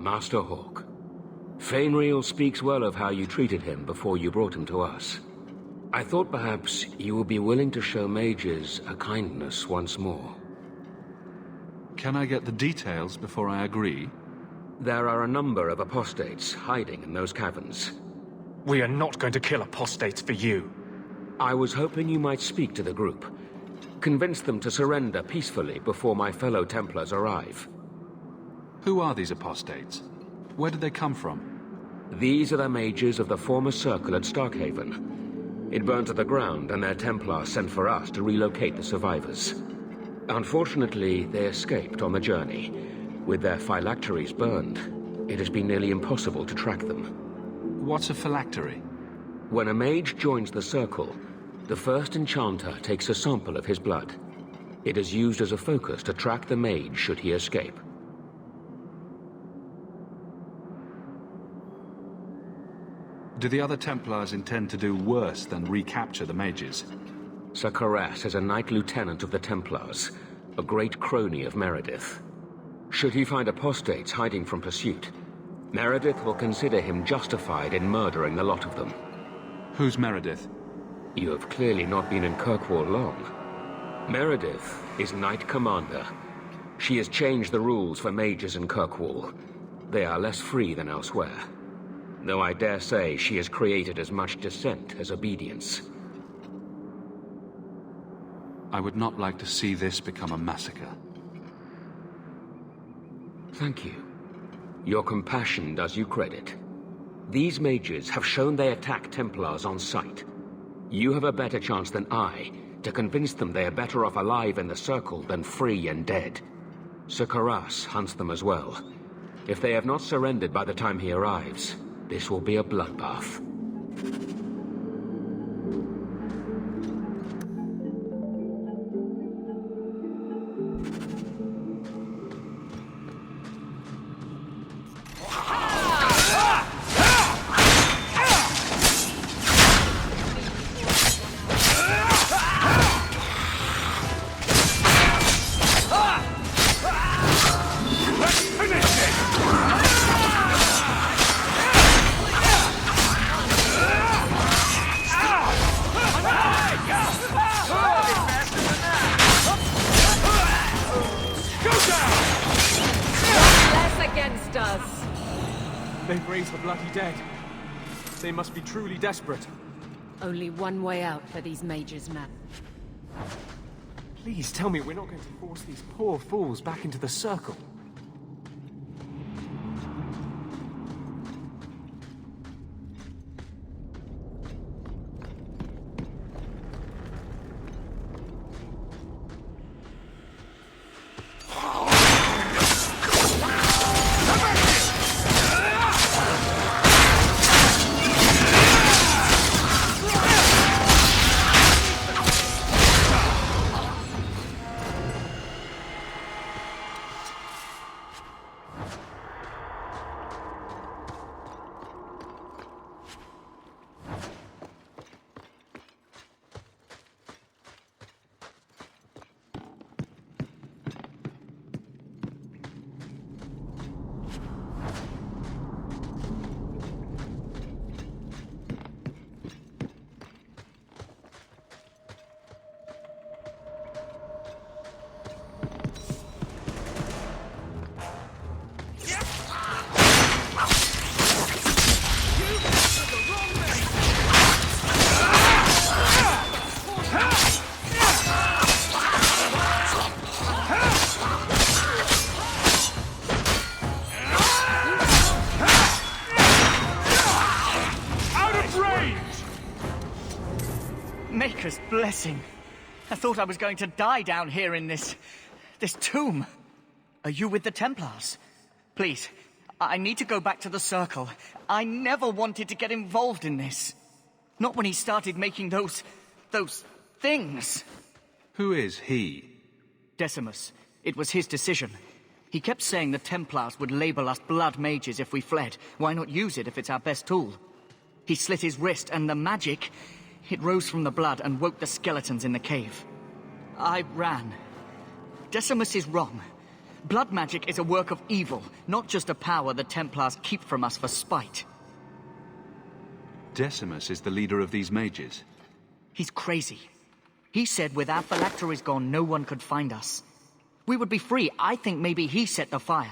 Master Hawk. ᴄᴜᴜᴜ speaks well of how you treated him before you brought him to us. I thought perhaps you would be willing to show mages a kindness once more. Can I get the details before I agree? There are a number of apostates hiding in those caverns. We are not going to kill apostates for you. I was hoping you might speak to the group. Convince them to surrender peacefully before my fellow Templars arrive. Who are these apostates? Where did they come from? These are the mages of the former circle at Starkhaven. It burned to the ground, and their Templars sent for us to relocate the survivors. Unfortunately, they escaped on the journey. With their phylacteries burned, it has been nearly impossible to track them. What's a phylactery? When a mage joins the circle, the first enchanter takes a sample of his blood. It is used as a focus to track the mage should he escape. Do the other Templars intend to do worse than recapture the mages? ᴘᴜᴜᴜ is a Knight Lieutenant of the Templars, a great crony of Meredith. Should he find apostates hiding from pursuit, Meredith will consider him justified in murdering the lot of them. Who's Meredith? You have clearly not been in Kirkwall long. Meredith is Knight Commander. She has changed the rules for mages in Kirkwall. They are less free than elsewhere. Though I dare say she has created as much dissent as obedience. I would not like to see this become a massacre. Thank you. Your compassion does you credit. These mages have shown they attack Templars on sight. You have a better chance than I to convince them they are better off alive in the Circle than free and dead. ᴘᴜᴜᴜ hunts them as well. If they have not surrendered by the time he arrives, this will be a bloodbath. They've raised the bloody dead. They must be truly desperate. Only one way out for these mages, man. Please tell me we're not going to force these poor fools back into the Circle. Maker's blessing. I thought I was going to die down here in this tomb. Are you with the Templars? Please, I need to go back to the Circle. I never wanted to get involved in this. Not when he started making those things. Who is he? Decimus. It was his decision. He kept saying the Templars would label us blood mages if we fled. Why not use it if it's our best tool? He slit his wrist, and the magic, it rose from the blood and woke the skeletons in the cave. I ran. Decimus is wrong. Blood magic is a work of evil, not just a power the Templars keep from us for spite. Decimus is the leader of these mages. He's crazy. He said without phylacteries gone, no one could find us. We would be free. I think maybe he set the fire.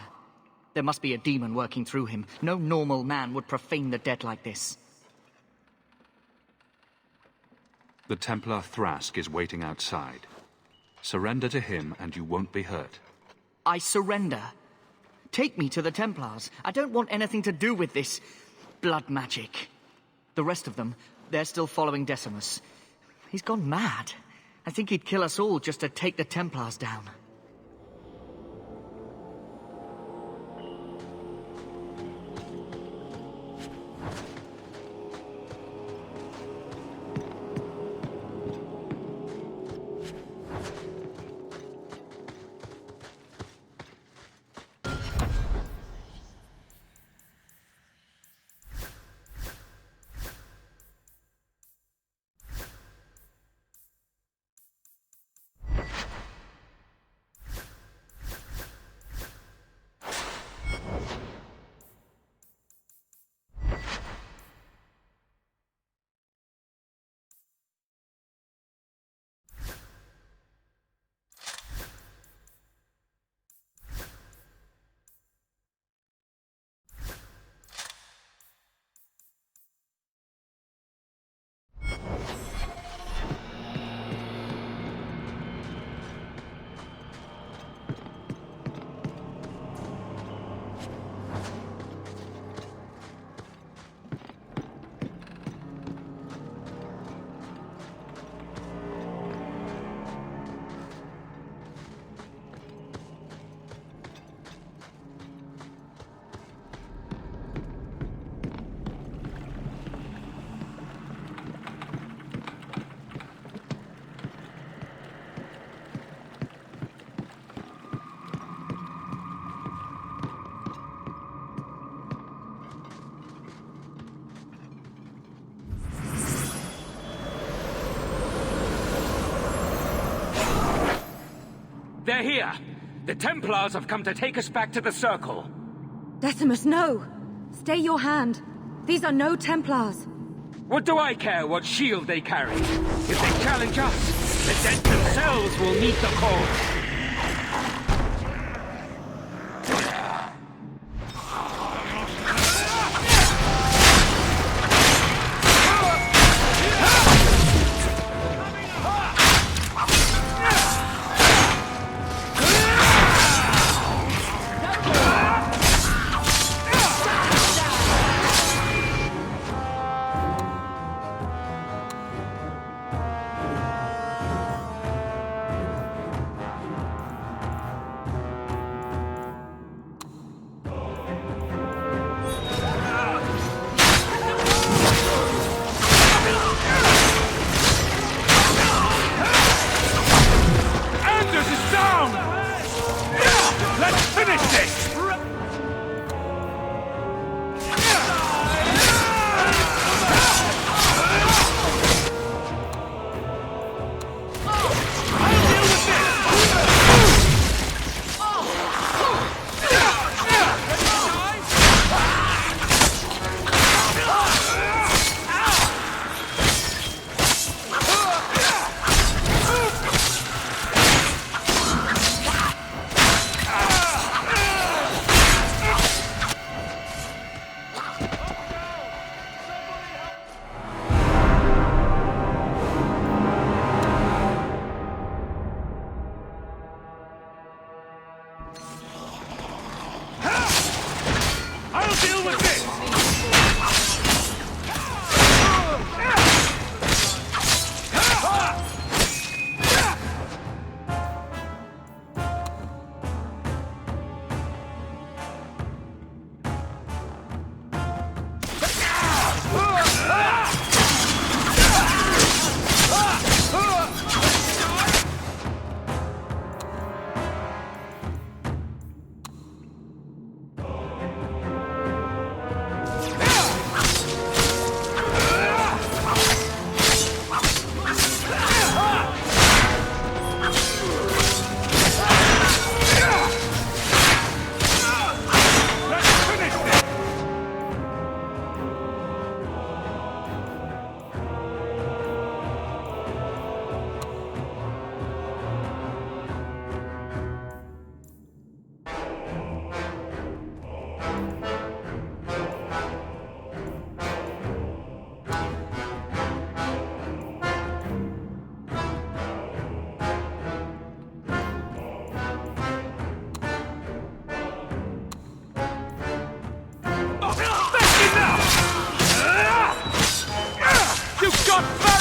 There must be a demon working through him. No normal man would profane the dead like this. The Templar Thrask is waiting outside. Surrender to him and you won't be hurt. I surrender. Take me to the Templars. I don't want anything to do with this blood magic. The rest of them, they're still following Decimus. He's gone mad. I think he'd kill us all just to take the Templars down. They're here! The Templars have come to take us back to the Circle. Decimus, no! Stay your hand. These are no Templars. What do I care what shield they carry? If they challenge us, the dead themselves will meet the call.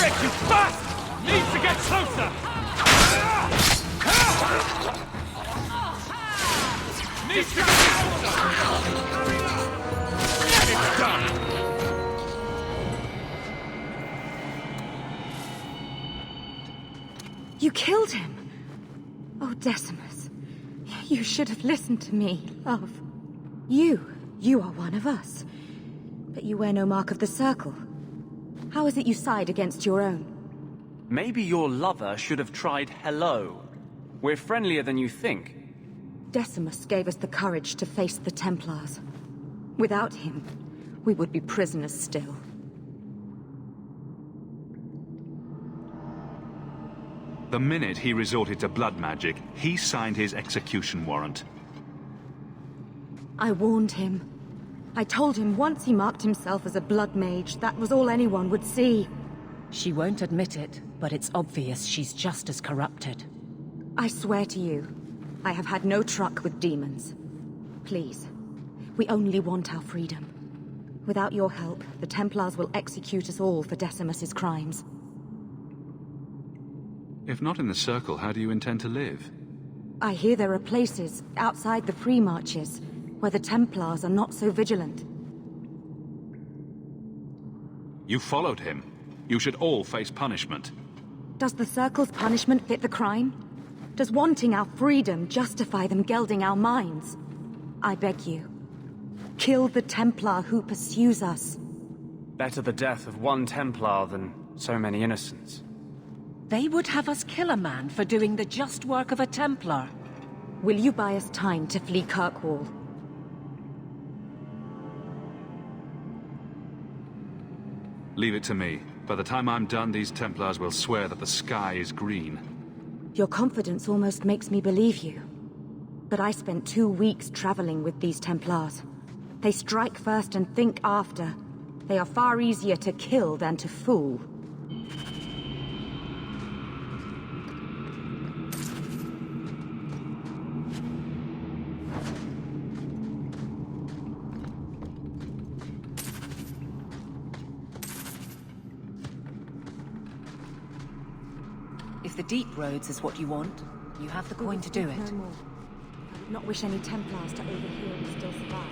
Quick, you fast! Need to get closer! Need to get closer! It's done! You killed him! Oh, Decimus. You should have listened to me, love. You are one of us. But you wear no mark of the circle. How is it you side against your own? Maybe your lover should have tried hello. We're friendlier than you think. Decimus gave us the courage to face the Templars. Without him, we would be prisoners still. The minute he resorted to blood magic, he signed his execution warrant. I warned him. I told him once he marked himself as a blood mage, that was all anyone would see. She won't admit it, but it's obvious she's just as corrupted. I swear to you, I have had no truck with demons. Please, we only want our freedom. Without your help, the Templars will execute us all for Decimus's crimes. If not in the circle, how do you intend to live? I hear there are places outside the pre-marches where the Templars are not so vigilant. You followed him. You should all face punishment. Does the Circle's punishment fit the crime? Does wanting our freedom justify them gelding our minds? I beg you, kill the Templar who pursues us. Better the death of one Templar than so many innocents. They would have us kill a man for doing the just work of a Templar. Will you buy us time to flee Kirkwall? Leave it to me. By the time I'm done, these Templars will swear that the sky is green. Your confidence almost makes me believe you. But I spent 2 weeks traveling with these Templars. They strike first and think after. They are far easier to kill than to fool. If the deep roads is what you want, you have the coin to do it. No more. I would not wish any Templars to overhear and still survive.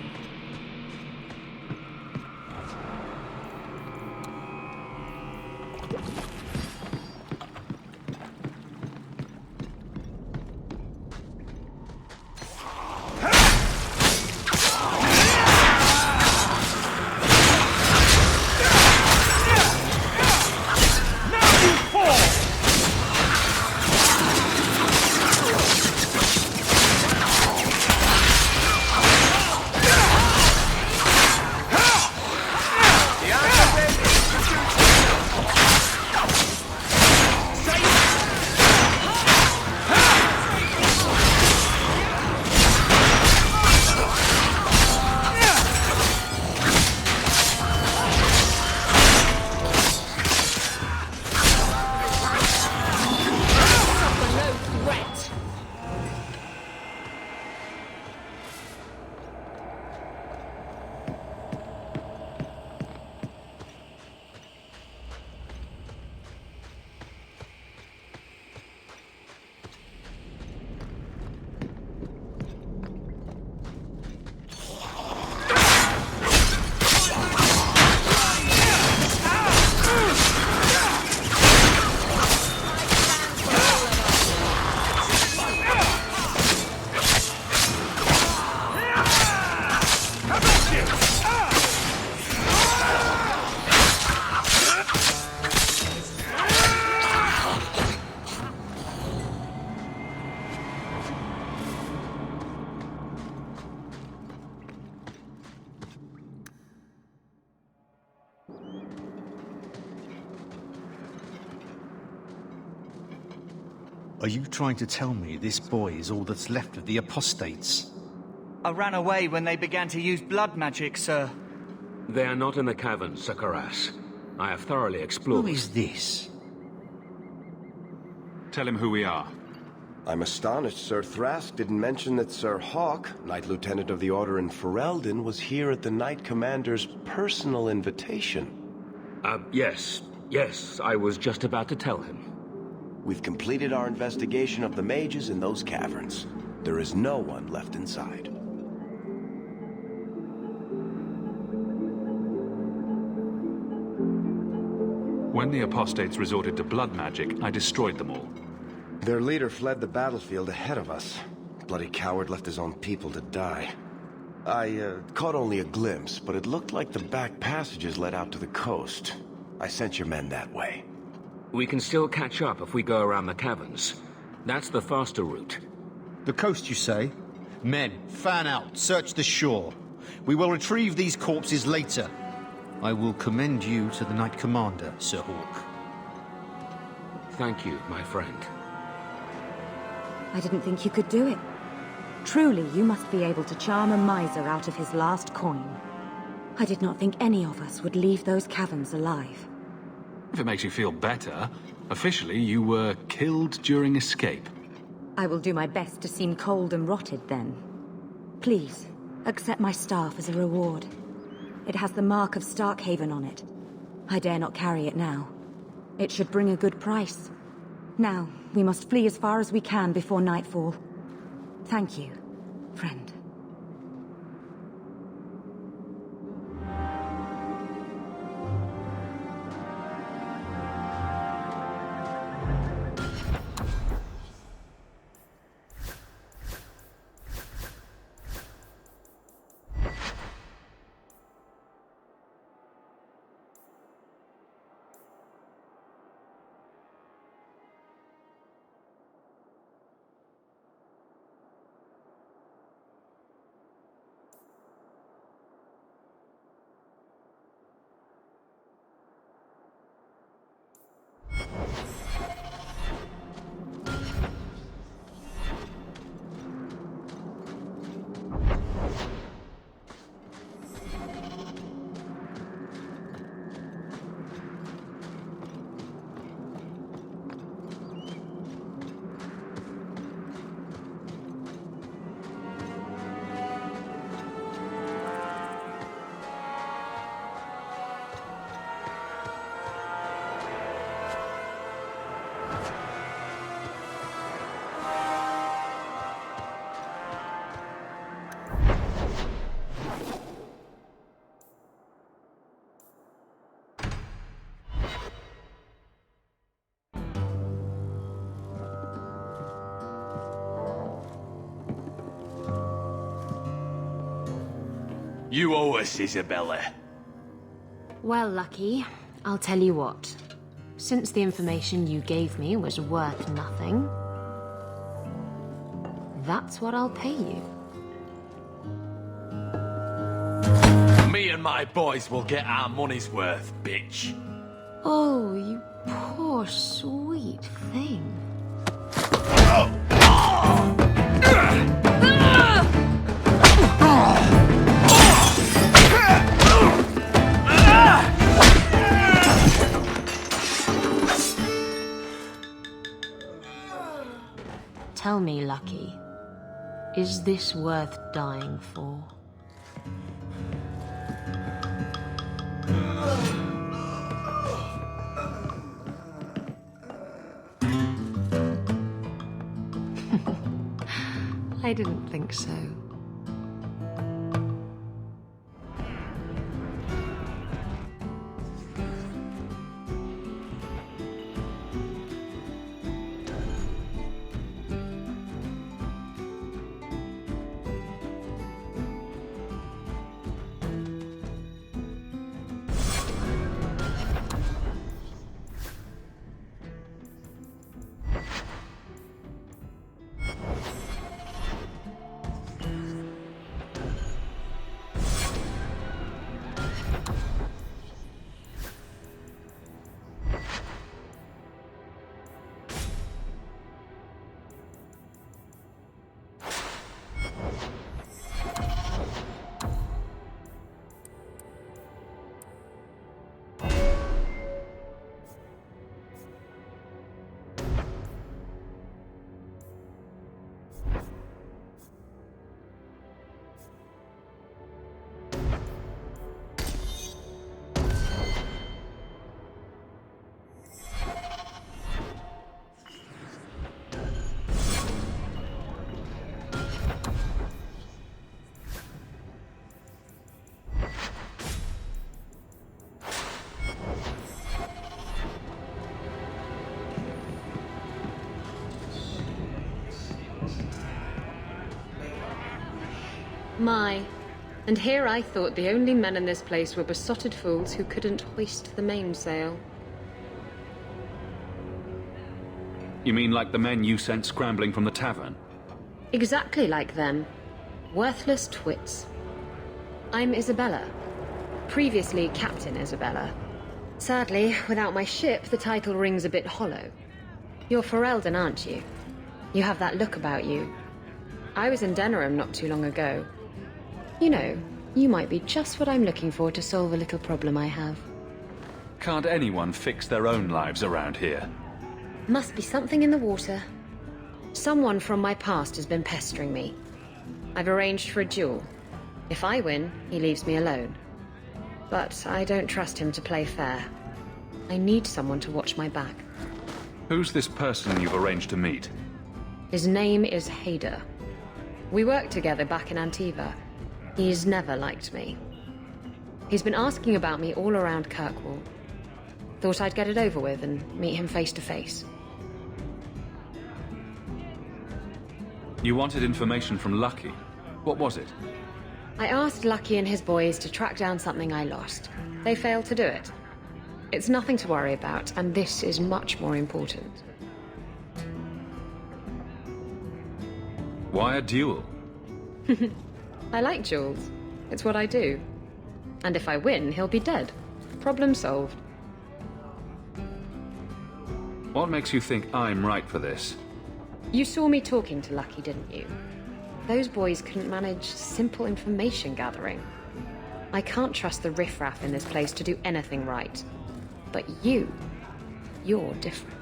Are you trying to tell me this boy is all that's left of the apostates? I ran away when they began to use blood magic, sir. They are not in the caverns, Sir Karas. I have thoroughly explored. Who is this? Tell him who we are. I'm astonished Sir Thrask didn't mention that Sir Hawk, Knight Lieutenant of the Order in Ferelden, was here at the Knight Commander's personal invitation. Yes. Yes, I was just about to tell him. We've completed our investigation of the mages in those caverns. There is no one left inside. When the apostates resorted to blood magic, I destroyed them all. Their leader fled the battlefield ahead of us. Bloody coward left his own people to die. I caught only a glimpse, but it looked like the back passages led out to the coast. I sent your men that way. We can still catch up if we go around the caverns. That's the faster route. The coast, you say? Men, fan out, search the shore. We will retrieve these corpses later. I will commend you to the Knight Commander, Sir Hawk. Thank you, my friend. I didn't think you could do it. Truly, you must be able to charm a miser out of his last coin. I did not think any of us would leave those caverns alive. If it makes you feel better, officially you were killed during escape. I will do my best to seem cold and rotted then. Please, accept my staff as a reward. It has the mark of Starkhaven on it. I dare not carry it now. It should bring a good price. Now, we must flee as far as we can before nightfall. Thank you, friend. You owe us, Isabella. Well, Lucky, I'll tell you what. Since the information you gave me was worth nothing, that's what I'll pay you. Me and my boys will get our money's worth, bitch. Oh, you poor sweet thing. Tell me, Lucky, is this worth dying for? I didn't think so. My. And here I thought the only men in this place were besotted fools who couldn't hoist the mainsail. You mean like the men you sent scrambling from the tavern? Exactly like them. Worthless twits. I'm Isabella. Previously Captain Isabella. Sadly, without my ship, the title rings a bit hollow. You're Ferelden, aren't you? You have that look about you. I was in Denerim not too long ago. You know, you might be just what I'm looking for to solve a little problem I have. Can't anyone fix their own lives around here? Must be something in the water. Someone from my past has been pestering me. I've arranged for a duel. If I win, he leaves me alone. But I don't trust him to play fair. I need someone to watch my back. Who's this person you've arranged to meet? His name is Hader. We worked together back in Antiva. He's never liked me. He's been asking about me all around Kirkwall. Thought I'd get it over with and meet him face to face. You wanted information from Lucky. What was it? I asked Lucky and his boys to track down something I lost. They failed to do it. It's nothing to worry about, and this is much more important. Why a duel? I like duels. It's what I do. And if I win, he'll be dead. Problem solved. What makes you think I'm right for this? You saw me talking to Lucky, didn't you? Those boys couldn't manage simple information gathering. I can't trust the riffraff in this place to do anything right. But you're different.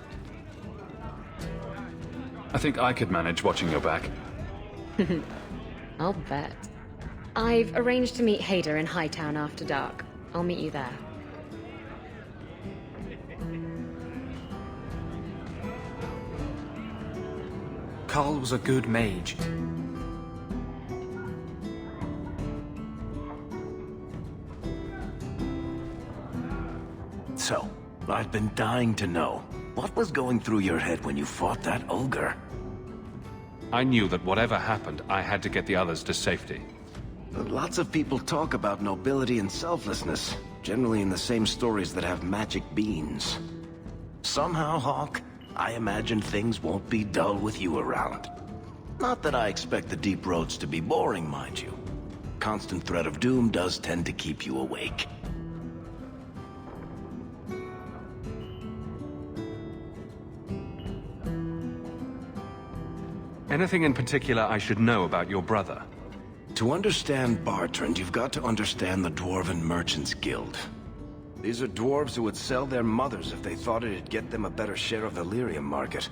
I think I could manage watching your back. I'll bet. I've arranged to meet Hader in Hightown after dark. I'll meet you there. Carl was a good mage. So, I've been dying to know. What was going through your head when you fought that ogre? I knew that whatever happened, I had to get the others to safety. Lots of people talk about nobility and selflessness, generally in the same stories that have magic beans. Somehow, Hawk, I imagine things won't be dull with you around. Not that I expect the deep roads to be boring, mind you. Constant threat of doom does tend to keep you awake. Anything in particular I should know about your brother? To understand Bartrand, you've got to understand the Dwarven Merchants Guild. These are dwarves who would sell their mothers if they thought it'd get them a better share of the lyrium market.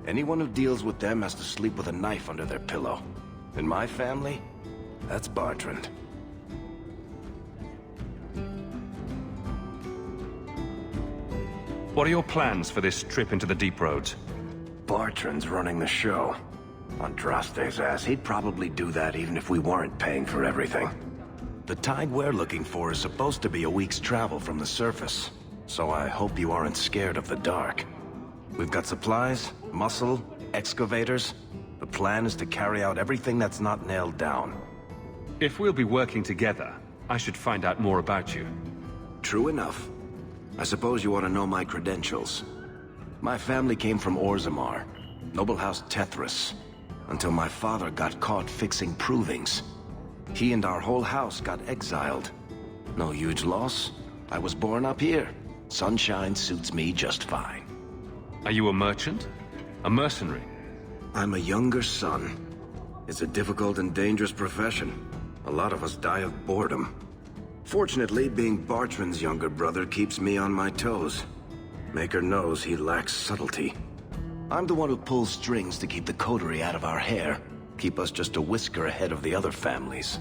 Anyone who deals with them has to sleep with a knife under their pillow. In my family, that's Bartrand. What are your plans for this trip into the deep roads? Bartrand's running the show. On Draste's ass, he'd probably do that even if we weren't paying for everything. The tide we're looking for is supposed to be a week's travel from the surface, so I hope you aren't scared of the dark. We've got supplies, muscle, excavators. The plan is to carry out everything that's not nailed down. If we'll be working together, I should find out more about you. True enough. I suppose you ought to know my credentials. My family came from Orzammar, noble house Tethras, until my father got caught fixing provings. He and our whole house got exiled. No huge loss. I was born up here. Sunshine suits me just fine. Are you a merchant? A mercenary? I'm a younger son. It's a difficult and dangerous profession. A lot of us die of boredom. Fortunately, being Bartrand's younger brother keeps me on my toes. Maker knows he lacks subtlety. I'm the one who pulls strings to keep the coterie out of our hair. Keep us just a whisker ahead of the other families.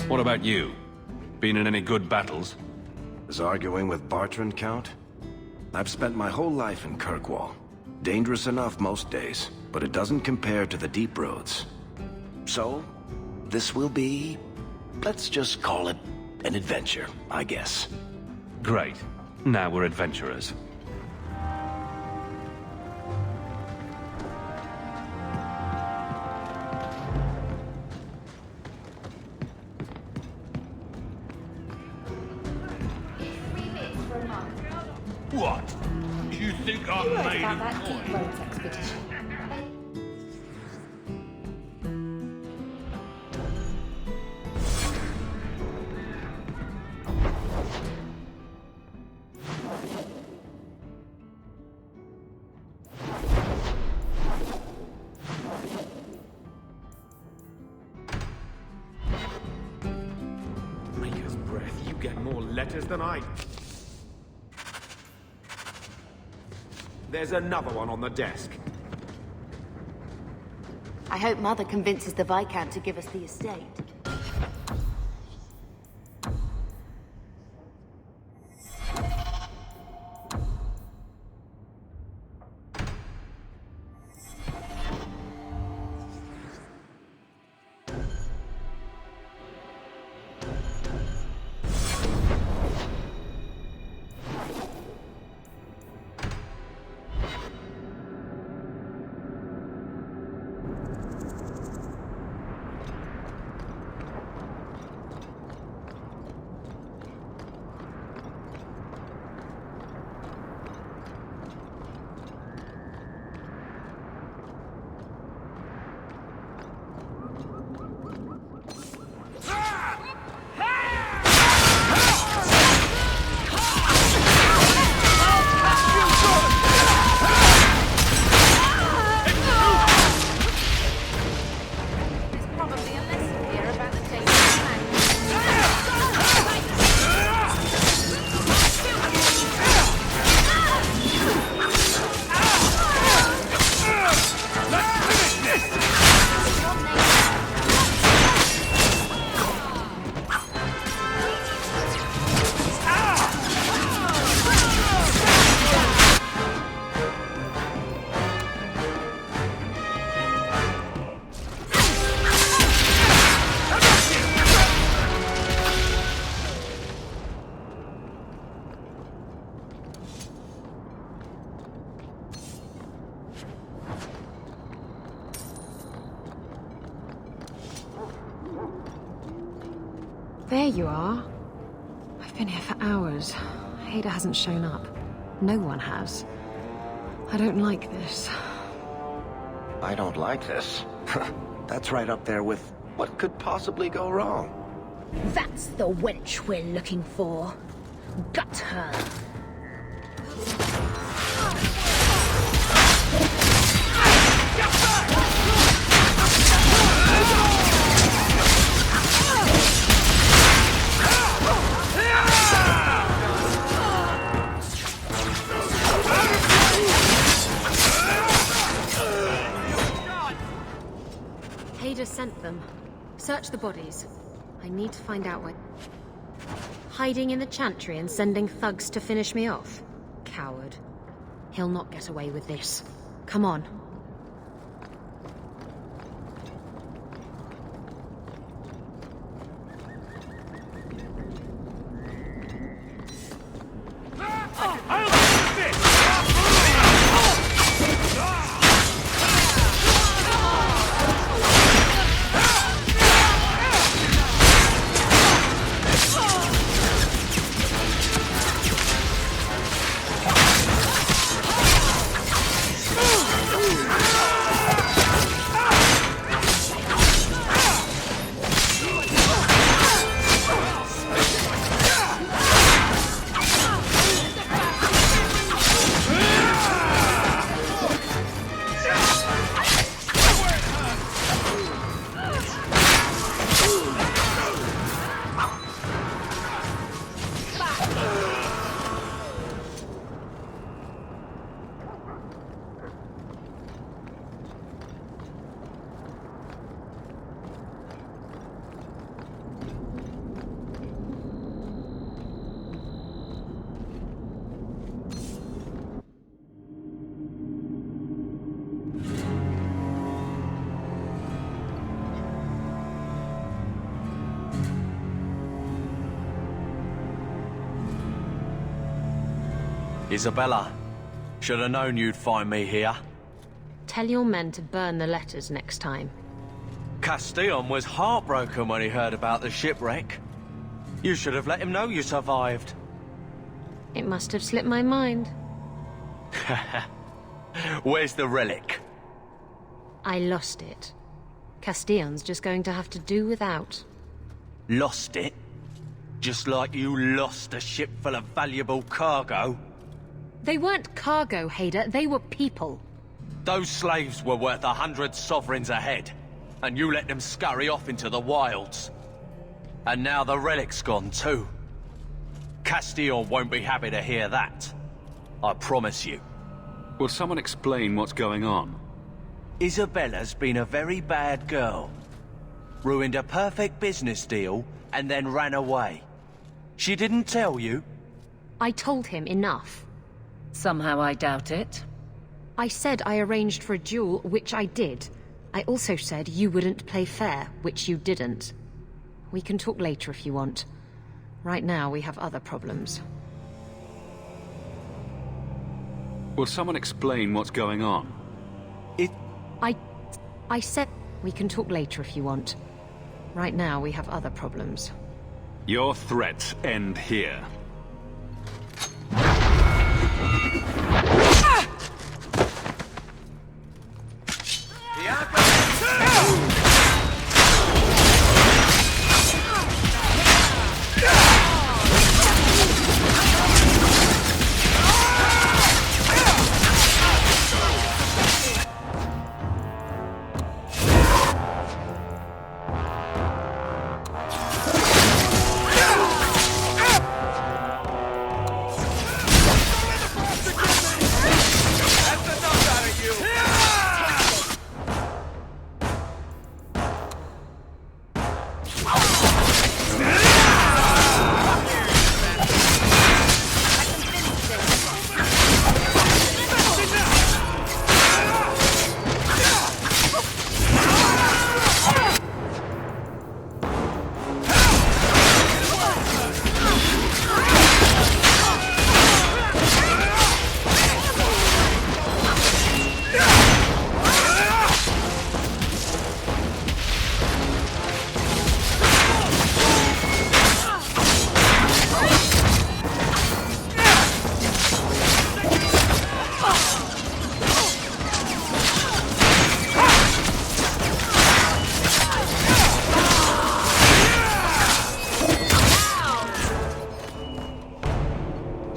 What about you? Been in any good battles? Does arguing with Bartrand count? I've spent my whole life in Kirkwall. Dangerous enough most days, but it doesn't compare to the deep roads. So, this will be... let's just call it an adventure, I guess. Great. Now we're adventurers. think You I'm heard made about of that deep coin? roads expedition. Maker's breath, you get more letters than I. There's another one on the desk. I hope Mother convinces the Viscount to give us the estate. There you are. I've been here for hours. Ada hasn't shown up. No one has. I don't like this. I don't like this. That's right up there with what could possibly go wrong. That's the wench we're looking for. Gut her. Ada sent them. Search the bodies. I need to find out what... Hiding in the chantry and sending thugs to finish me off? Coward. He'll not get away with this. Come on. Isabella, should have known you'd find me here. Tell your men to burn the letters next time. Castillon was heartbroken when he heard about the shipwreck. You should have let him know you survived. It must have slipped my mind. Where's the relic? I lost it. Castillon's just going to have to do without. Lost it? Just like you lost a ship full of valuable cargo? They weren't cargo, Hader. They were people. Those slaves were worth 100 sovereigns a head, and you let them scurry off into the wilds. And now the relic's gone too. Castillon won't be happy to hear that. I promise you. Will someone explain what's going on? Isabella's been a very bad girl. Ruined a perfect business deal, and then ran away. She didn't tell you? I told him enough. Somehow I doubt it. I said I arranged for a duel, which I did. I also said you wouldn't play fair, which you didn't. We can talk later if you want. Right now, we have other problems. Will someone explain what's going on? I said we can talk later if you want. Right now, we have other problems. Your threats end here.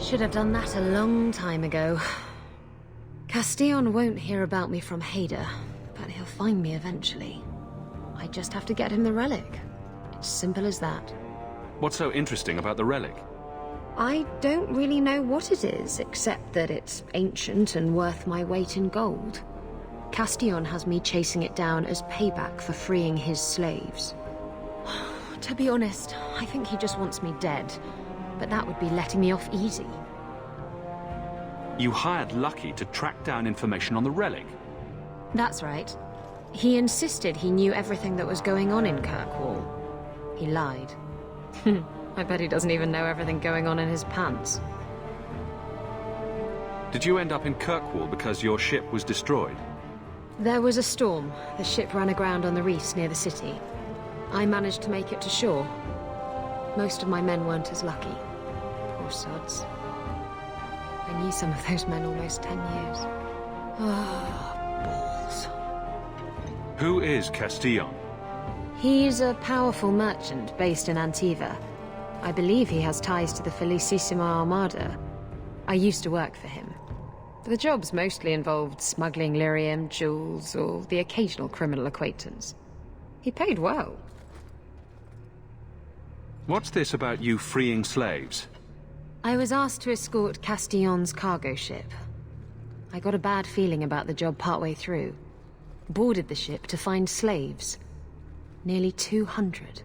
Should have done that a long time ago. Castillon won't hear about me from Hader, but he'll find me eventually. I just have to get him the relic. It's simple as that. What's so interesting about the relic? I don't really know what it is, except that it's ancient and worth my weight in gold. Castillon has me chasing it down as payback for freeing his slaves. To be honest, I think he just wants me dead, but that would be letting me off easy. You hired Lucky to track down information on the relic? That's right. He insisted he knew everything that was going on in Kirkwall. He lied. I bet he doesn't even know everything going on in his pants. Did you end up in Kirkwall because your ship was destroyed? There was a storm. The ship ran aground on the reefs near the city. I managed to make it to shore. Most of my men weren't as lucky. Poor sods. I knew some of those men almost 10 years. Ah, balls. Who is Castillon? He's a powerful merchant based in Antiva. I believe he has ties to the Felicissima Armada. I used to work for him. The jobs mostly involved smuggling lyrium, jewels, or the occasional criminal acquaintance. He paid well. What's this about you freeing slaves? I was asked to escort Castillon's cargo ship. I got a bad feeling about the job partway through. Boarded the ship to find slaves. Nearly 200.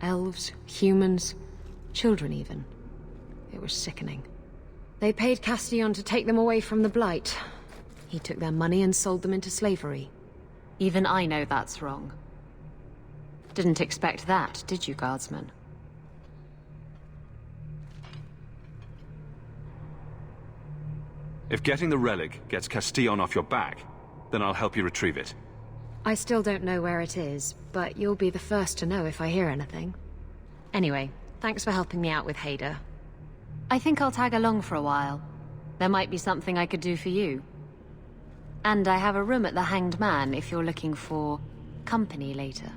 Elves, humans, children even. It was sickening. They paid Castillon to take them away from the Blight. He took their money and sold them into slavery. Even I know that's wrong. Didn't expect that, did you, Guardsman? If getting the relic gets Castillon off your back, then I'll help you retrieve it. I still don't know where it is, but you'll be the first to know if I hear anything. Anyway, thanks for helping me out with Hader. I think I'll tag along for a while. There might be something I could do for you. And I have a room at the Hanged Man if you're looking for company later.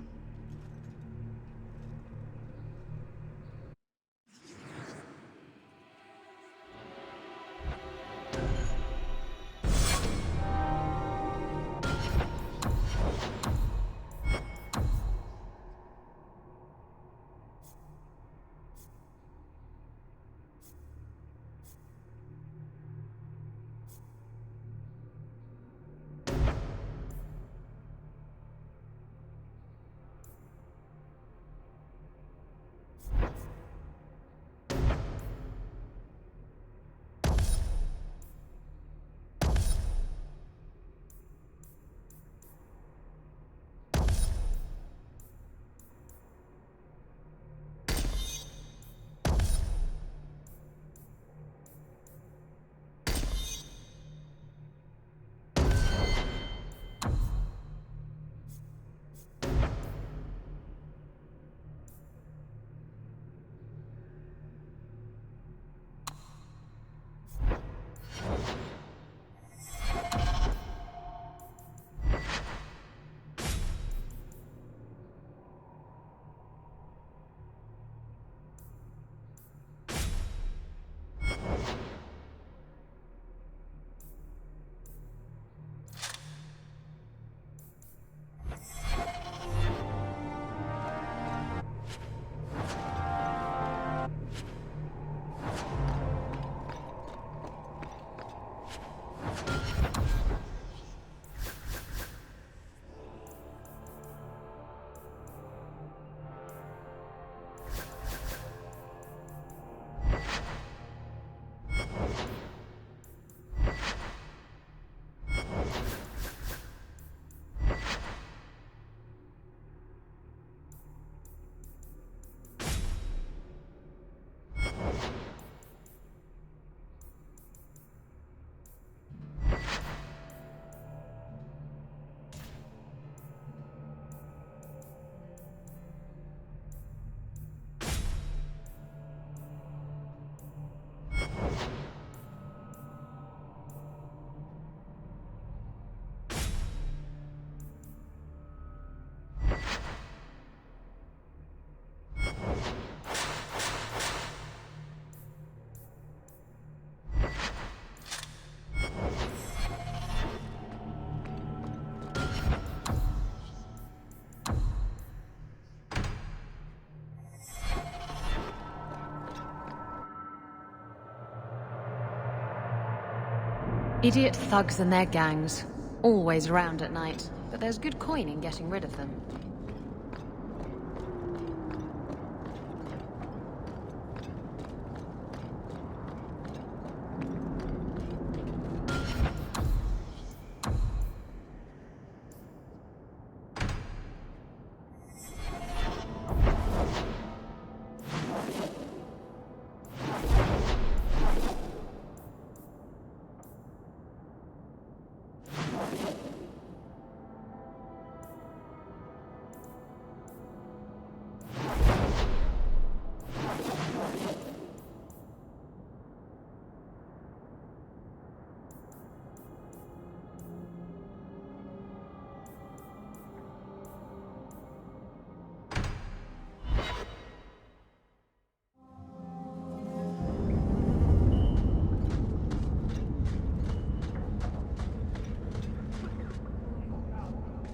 Idiot thugs and their gangs. Always around at night, but there's good coin in getting rid of them.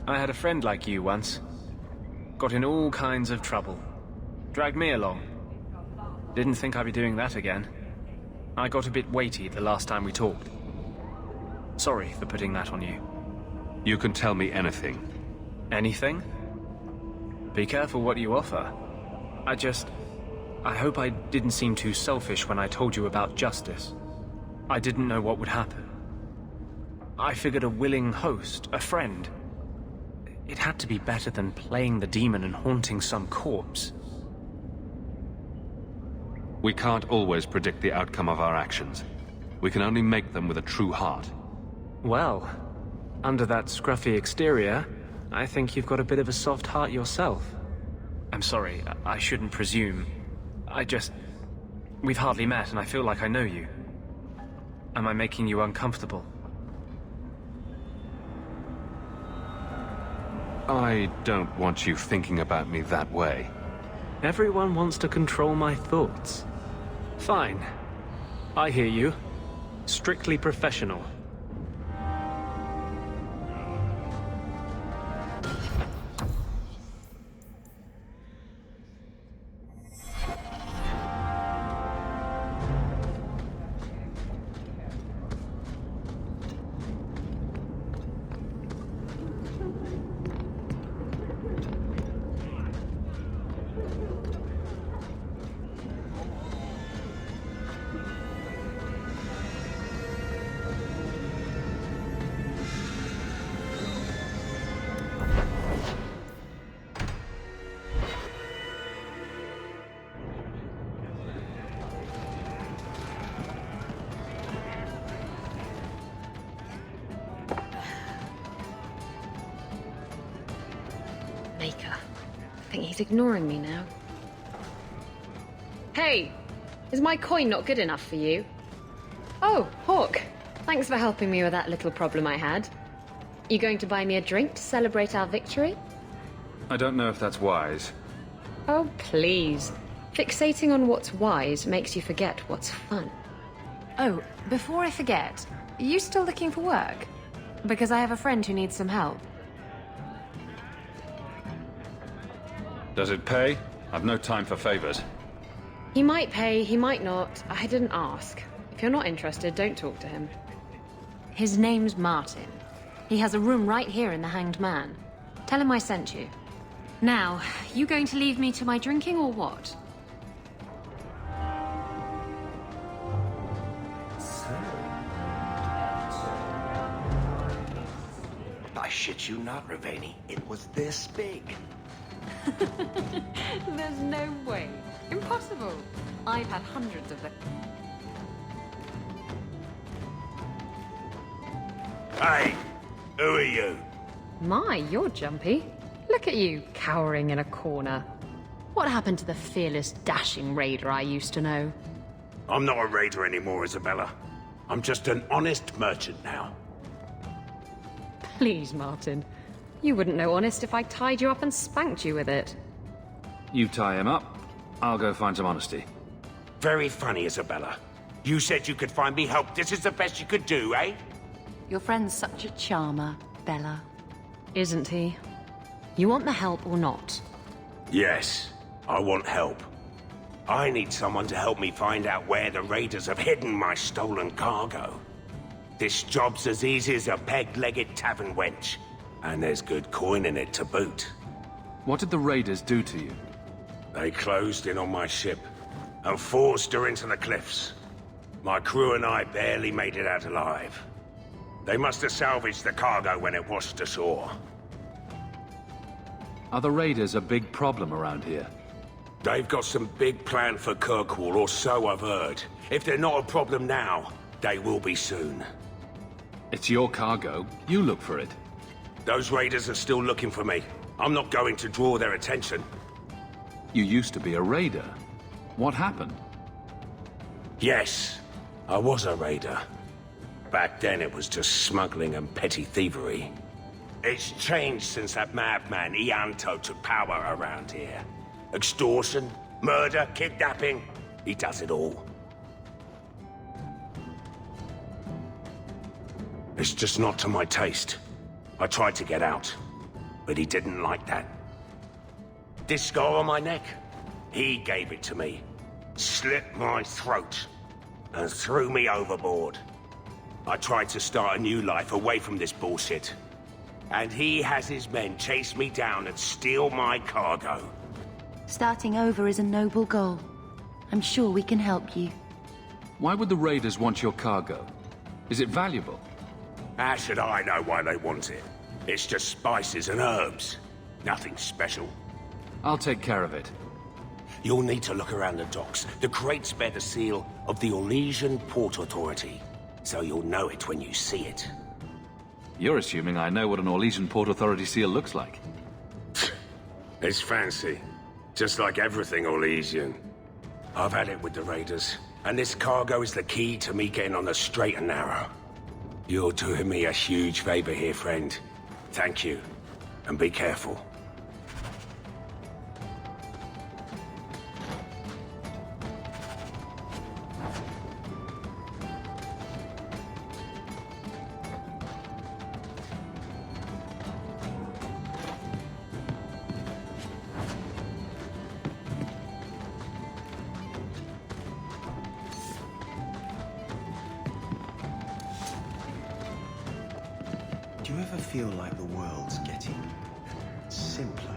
I had a friend like you once. Got in all kinds of trouble. Dragged me along. Didn't think I'd be doing that again. I got a bit weighty the last time we talked. Sorry for putting that on you. You can tell me anything. Anything? Be careful what you offer. I hope I didn't seem too selfish when I told you about justice. I didn't know what would happen. I figured a willing host, a friend. It had to be better than playing the demon and haunting some corpse. We can't always predict the outcome of our actions. We can only make them with a true heart. Well, under that scruffy exterior, I think you've got a bit of a soft heart yourself. I'm sorry, I shouldn't presume. We've hardly met and I feel like I know you. Am I making you uncomfortable? I don't want you thinking about me that way. Everyone wants to control my thoughts. Fine. I hear you. Strictly professional. I think he's ignoring me now. Hey! Is my coin not good enough for you? Oh, Hawk. Thanks for helping me with that little problem I had. You going to buy me a drink to celebrate our victory? I don't know if that's wise. Oh, please. Fixating on what's wise makes you forget what's fun. Oh, before I forget, are you still looking for work? Because I have a friend who needs some help. Does it pay? I've no time for favors. He might pay, he might not. I didn't ask. If you're not interested, don't talk to him. His name's Martin. He has a room right here in the Hanged Man. Tell him I sent you. Now, you going to leave me to my drinking or what? I shit you not, Ravani. It was this big. There's no way. Impossible. I've had hundreds of them. Hey, who are you? My, you're jumpy. Look at you, cowering in a corner. What happened to the fearless, dashing raider I used to know? I'm not a raider anymore, Isabella. I'm just an honest merchant now. Please, Martin. You wouldn't know honest if I tied you up and spanked you with it. You tie him up, I'll go find some honesty. Very funny, Isabella. You said you could find me help. This is the best you could do, eh? Your friend's such a charmer, Bella. Isn't he? You want the help or not? Yes, I want help. I need someone to help me find out where the raiders have hidden my stolen cargo. This job's as easy as a peg-legged tavern wench. And there's good coin in it to boot. What did the raiders do to you? They closed in on my ship and forced her into the cliffs. My crew and I barely made it out alive. They must have salvaged the cargo when it washed ashore. Are the raiders a big problem around here? They've got some big plan for Kirkwall, or so I've heard. If they're not a problem now, they will be soon. It's your cargo. You look for it. Those raiders are still looking for me. I'm not going to draw their attention. You used to be a raider. What happened? Yes, I was a raider. Back then it was just smuggling and petty thievery. It's changed since that madman Ianto took power around here. Extortion, murder, kidnapping. He does it all. It's just not to my taste. I tried to get out, but he didn't like that. This scar on my neck, he gave it to me, slit my throat, and threw me overboard. I tried to start a new life away from this bullshit, and he has his men chase me down and steal my cargo. Starting over is a noble goal. I'm sure we can help you. Why would the raiders want your cargo? Is it valuable? How should I know why they want it? It's just spices and herbs. Nothing special. I'll take care of it. You'll need to look around the docks. The crates bear the seal of the Orlesian Port Authority, so you'll know it when you see it. You're assuming I know what an Orlesian Port Authority seal looks like. It's fancy. Just like everything Orlesian. I've had it with the raiders. And this cargo is the key to me getting on the straight and narrow. You're doing me a huge favor here, friend. Thank you. And be careful. Do you ever feel like the world's getting simpler?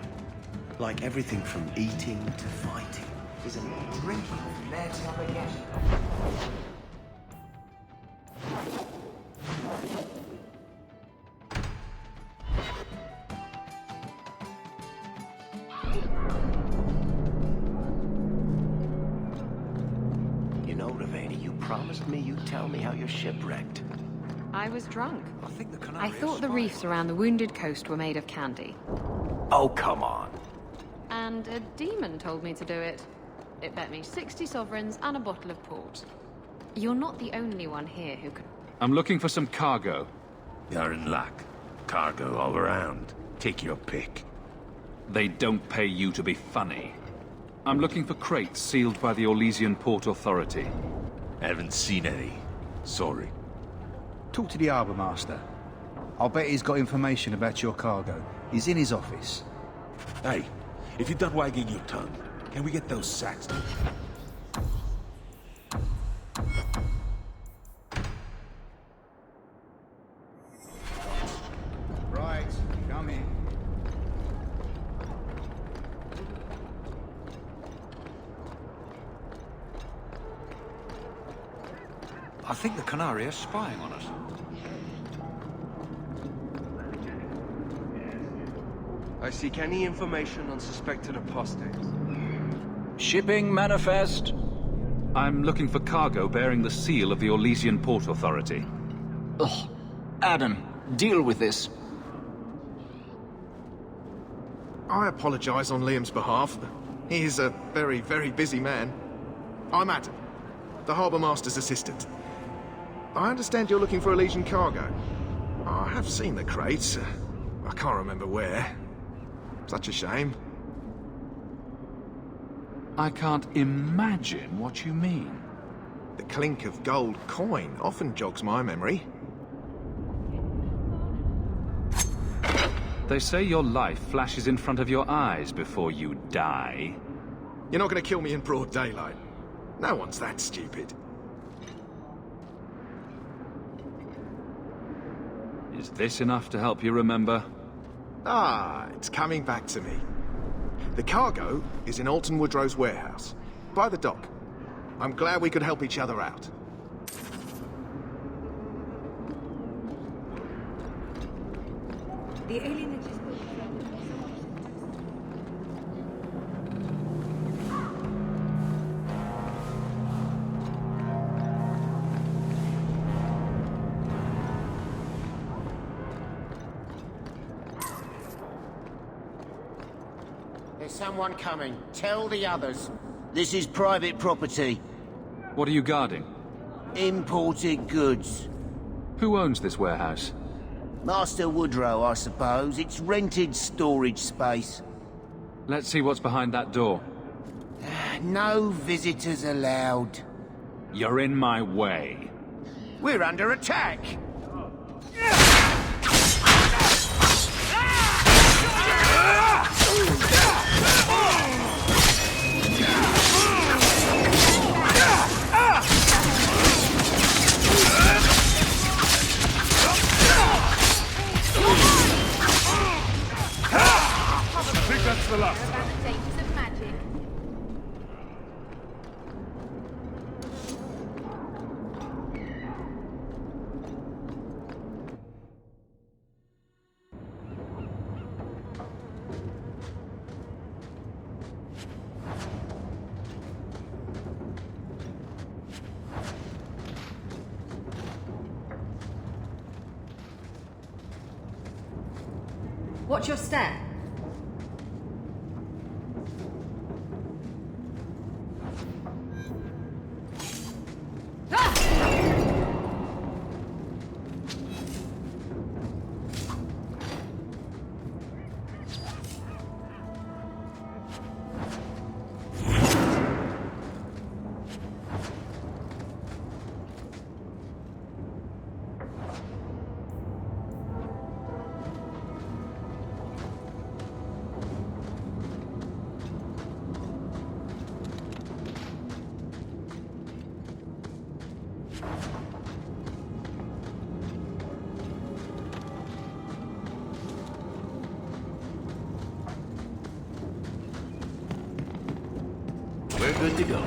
Like everything from eating to fighting is a drinking. Let's have a guess. You know, Ravani, you promised me you'd tell me how you're shipwrecked. I was drunk. I thought the reefs around the wounded coast were made of candy. Oh, come on. And a demon told me to do it. It bet me 60 sovereigns and a bottle of port. You're not the only one here who could... I'm looking for some cargo. You're in luck. Cargo all around. Take your pick. They don't pay you to be funny. I'm looking for crates sealed by the Orlesian Port Authority. Haven't seen any. Sorry. Talk to the harbour master. I'll bet he's got information about your cargo. He's in his office. Hey, if you're done wagging your tongue, can we get those sacks? Right, come in. I think the Canary are spying on us. I seek any information on suspected apostates. Shipping manifest. I'm looking for cargo bearing the seal of the Orlesian Port Authority. Ugh. Adam, deal with this. I apologize on Liam's behalf. He is a very, very busy man. I'm Adam, the Harbour Master's assistant. I understand you're looking for Elysian cargo. I have seen the crates. I can't remember where. Such a shame. I can't imagine what you mean. The clink of gold coin often jogs my memory. They say your life flashes in front of your eyes before you die. You're not going to kill me in broad daylight. No one's that stupid. Is this enough to help you remember? Ah, it's coming back to me. The cargo is in Alton Woodrow's warehouse, by the dock. I'm glad we could help each other out. The alien... There's someone coming. Tell the others. This is private property. What are you guarding? Imported goods. Who owns this warehouse? Master Woodrow, I suppose. It's rented storage space. Let's see what's behind that door. No visitors allowed. You're in my way. We're under attack! I think that's the last. Watch your step. We're good to go.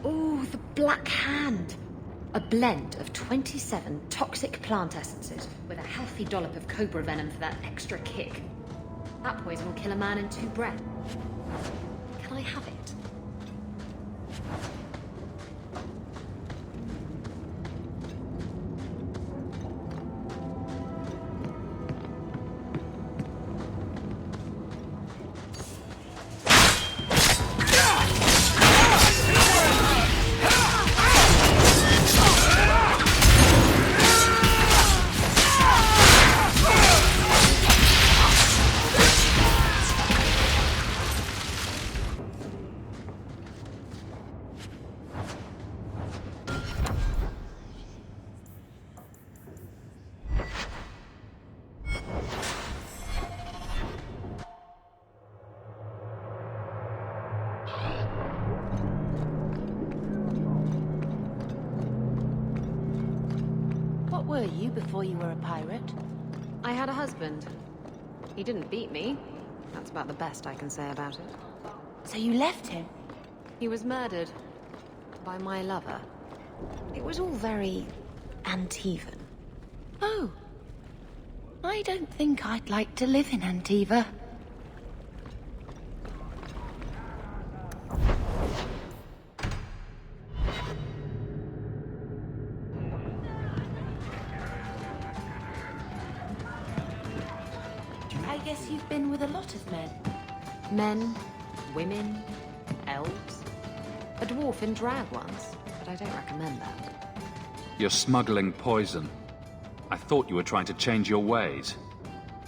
Oh, the Black Hand. A blend of 27 toxic plant essences with a healthy dollop of cobra venom for that extra kick. That poison will kill a man in 2 breaths. Can I have it? What were you before you were a pirate? I had a husband. He didn't beat me. That's about the best I can say about it. So you left him? He was murdered. By my lover. It was all very Antivan. Oh. I don't think I'd like to live in Antiva. I guess you've been with a lot of men. Men, women, elves. A dwarf in drag once, but I don't recommend that. You're smuggling poison. I thought you were trying to change your ways.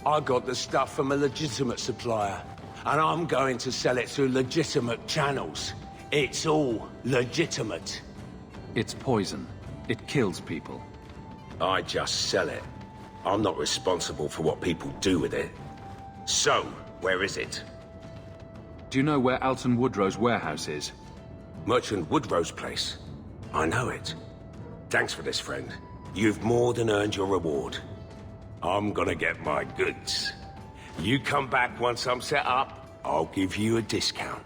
I got the stuff from a legitimate supplier, and I'm going to sell it through legitimate channels. It's all legitimate. It's poison. It kills people. I just sell it. I'm not responsible for what people do with it. So, where is it? Do you know where Alton Woodrow's warehouse is? Merchant Woodrow's place. I know it. Thanks for this, friend. You've more than earned your reward. I'm gonna get my goods. You come back once I'm set up, I'll give you a discount.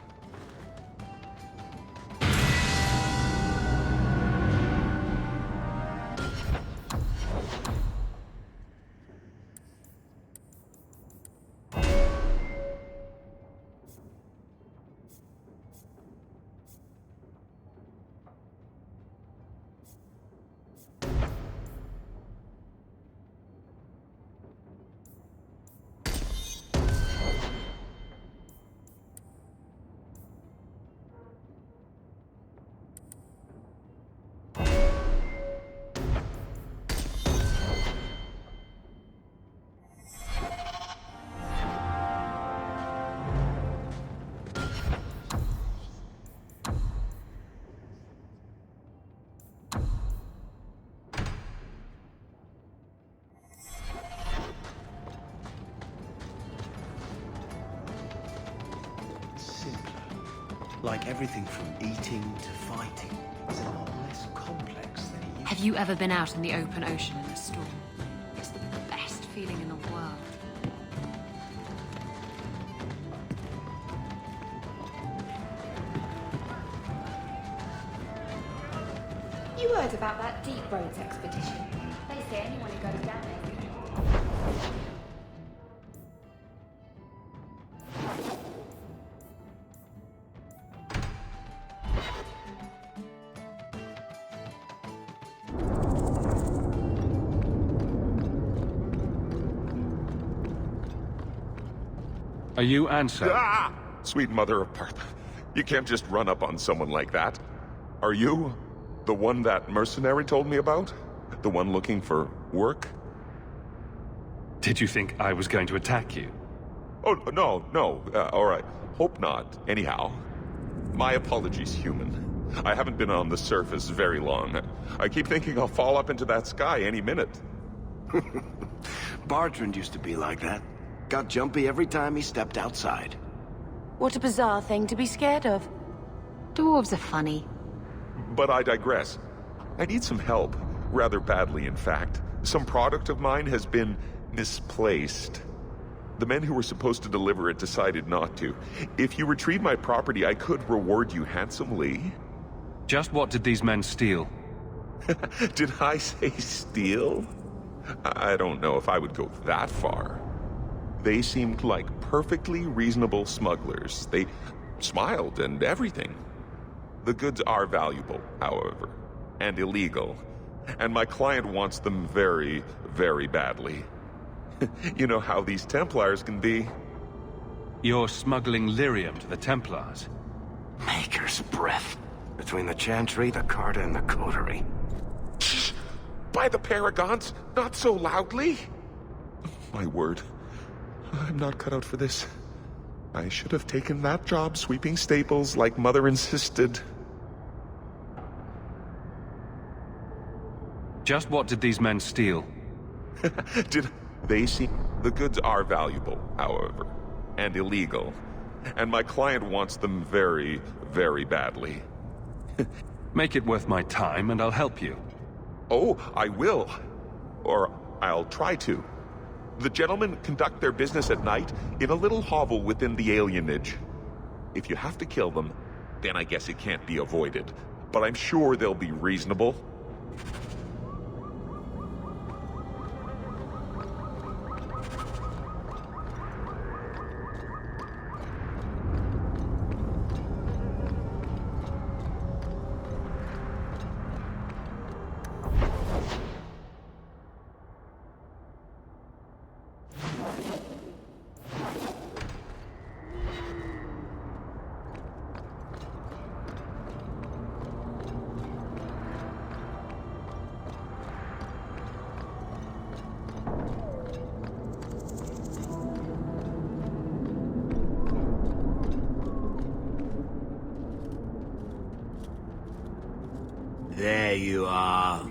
Like everything from eating to fighting is a lot less complex than it used. Have you ever been out in the open ocean in a storm? It's the best feeling in the world. You heard about that Deep Roads expedition? They say anyone who goes down there. Are you Ansel? Ah! Sweet mother of Partha. You can't just run up on someone like that. Are you the one that mercenary told me about? The one looking for work? Did you think I was going to attack you? Oh, no. All right. Hope not. Anyhow, my apologies, human. I haven't been on the surface very long. I keep thinking I'll fall up into that sky any minute. Bartrand used to be like that. Got jumpy every time he stepped outside. What a bizarre thing to be scared of. Dwarves are funny. But I digress. I need some help. Rather badly, in fact. Some product of mine has been misplaced. The men who were supposed to deliver it decided not to. If you retrieve my property, I could reward you handsomely. Just what did these men steal? Did I say steal? I don't know if I would go that far. They seemed like perfectly reasonable smugglers. They smiled and everything. The goods are valuable, however, and illegal. And my client wants them very, very badly. You know how these Templars can be. You're smuggling lyrium to the Templars? Maker's breath. Between the Chantry, the Carta, and the Coterie. Shh! By the Paragons, not so loudly! My word. I'm not cut out for this. I should have taken that job sweeping stables like Mother insisted. Just what did these men steal? Did they see? The goods are valuable, however, and illegal. And my client wants them very, very badly. Make it worth my time and I'll help you. Oh, I will. Or I'll try to. The gentlemen conduct their business at night in a little hovel within the alienage. If you have to kill them, then I guess it can't be avoided. But I'm sure they'll be reasonable. There you are.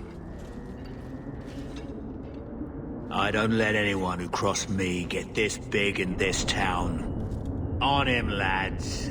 I don't let anyone who crossed me get this big in this town. On him, lads.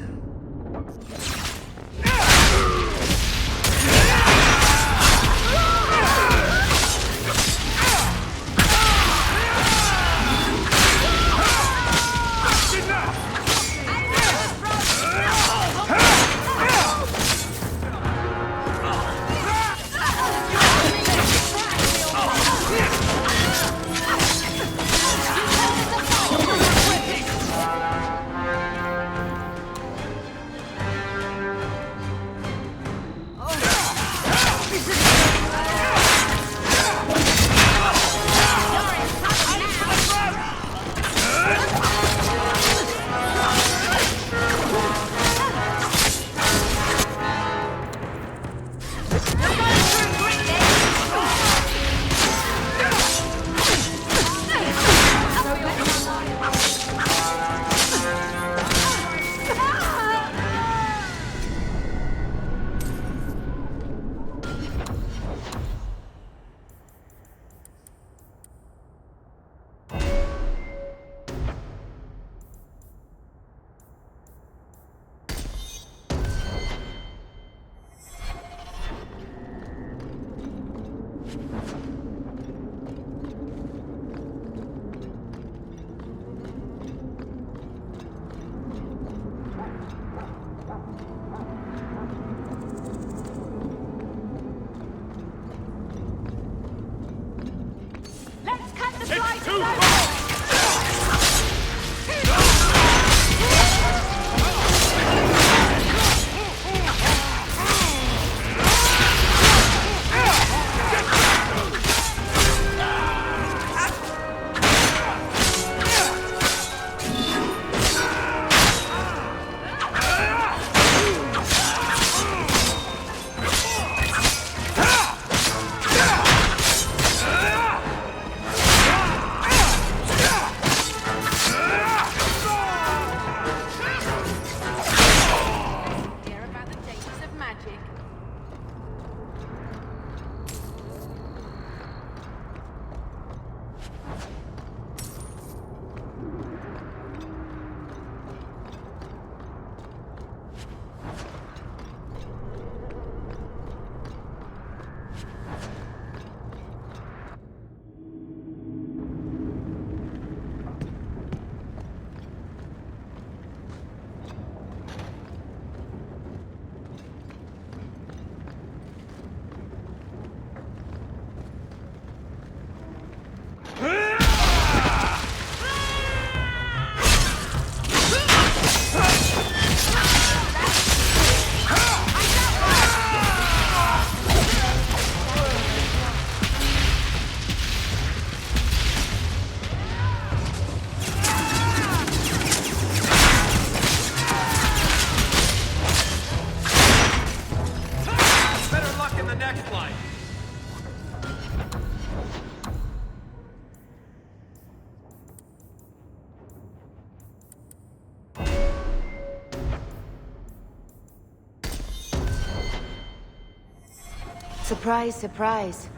Surprise, surprise.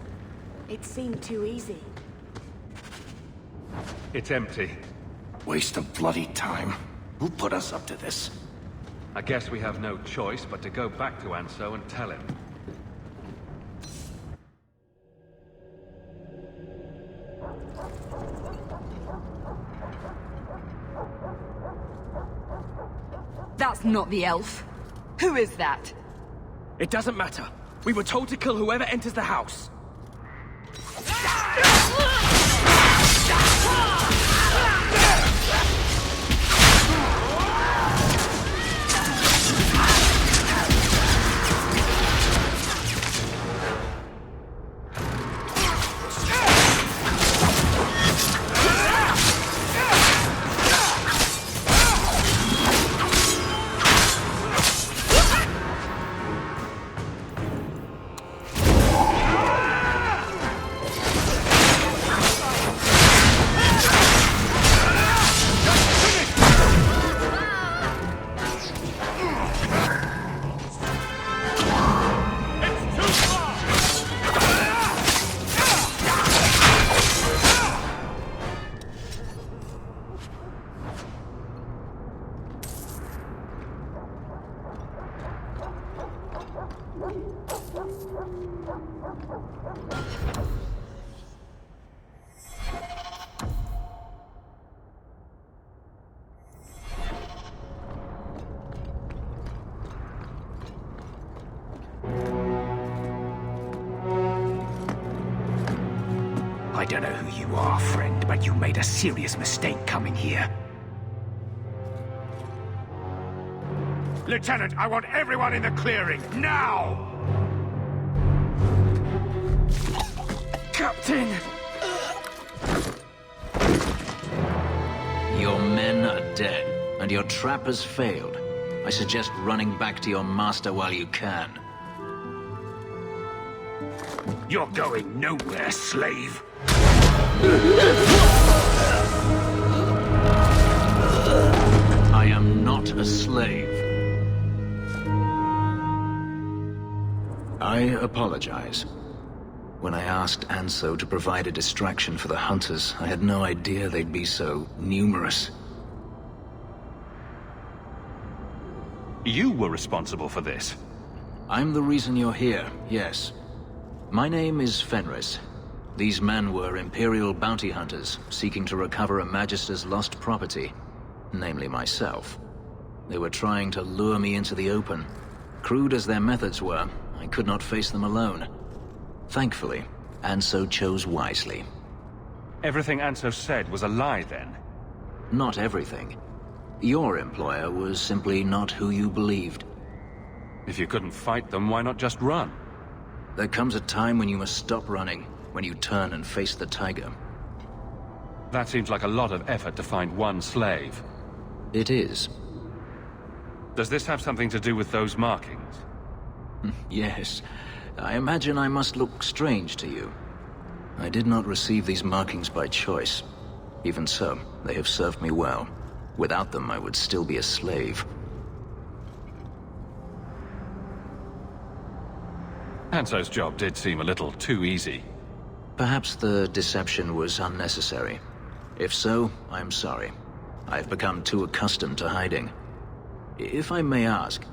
It seemed too easy. It's empty. Waste of bloody time. Who put us up to this? I guess we have no choice but to go back to Anso and tell him. That's not the elf. Who is that? It doesn't matter. We were told to kill whoever enters the house. I don't know who you are, friend, but you made a serious mistake coming here. Lieutenant, I want everyone in the clearing, now! Captain! Your men are dead, and your trap has failed. I suggest running back to your master while you can. You're going nowhere, slave! I am not a slave. I apologize. When I asked Anso to provide a distraction for the hunters, I had no idea they'd be so numerous. You were responsible for this. I'm the reason you're here, yes. My name is Fenris. These men were Imperial bounty hunters, seeking to recover a Magister's lost property, namely myself. They were trying to lure me into the open. Crude as their methods were, I could not face them alone. Thankfully, Anso chose wisely. Everything Anso said was a lie, then? Not everything. Your employer was simply not who you believed. If you couldn't fight them, why not just run? There comes a time when you must stop running, when you turn and face the tiger. That seems like a lot of effort to find one slave. It is. Does this have something to do with those markings? Yes. I imagine I must look strange to you. I did not receive these markings by choice. Even so, they have served me well. Without them, I would still be a slave. Anso's job did seem a little too easy. Perhaps the deception was unnecessary. If so, I'm sorry. I've become too accustomed to hiding. If I may ask,